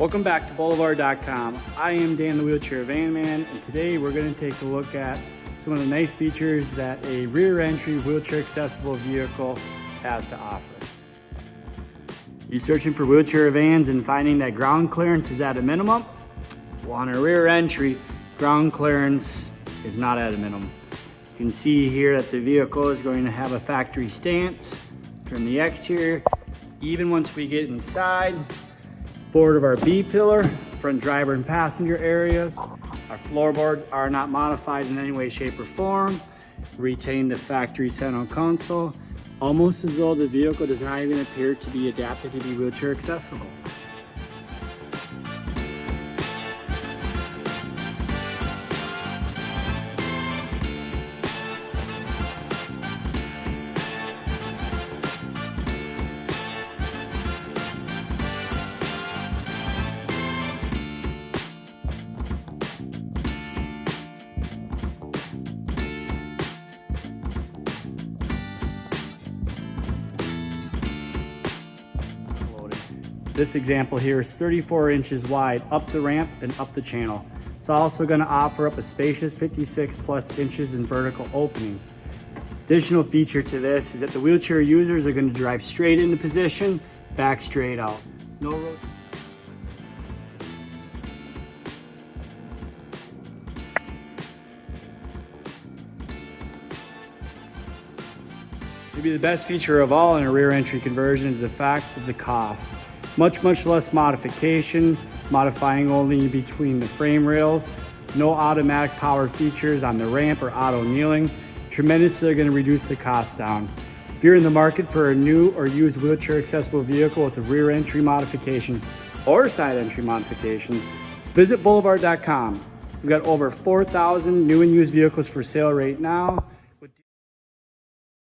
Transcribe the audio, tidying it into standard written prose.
Welcome back to Boulevard.com. I am Dan the Wheelchair Van Man, and today we're going to take a look at some of the nice features that a rear entry wheelchair accessible vehicle has to offer. You searching for wheelchair vans and finding that ground clearance is at a minimum? Well, on a rear entry, ground clearance is not at a minimum. You can see here that the vehicle is going to have a factory stance from the exterior. Even once we get inside, forward of our B-pillar, front driver and passenger areas, our floorboards are not modified in any way, shape, or form. Retain the factory center console, almost as though the vehicle does not even appear to be adapted to be wheelchair accessible. This example here is 34 inches wide up the ramp and up the channel. It's also going to offer up a spacious 56 plus inches in vertical opening. Additional feature to this is that the wheelchair users are going to drive straight into position, back straight out. No road. Maybe the best feature of all in a rear entry conversion is the fact of the cost. Much less modification, modifying only between the frame rails, no automatic power features on the ramp or auto kneeling. Tremendously going to reduce the cost down. If you're in the market for a new or used wheelchair accessible vehicle with a rear entry modification or side entry modification, visit Boulevard.com. We've got over 4,000 new and used vehicles for sale right now.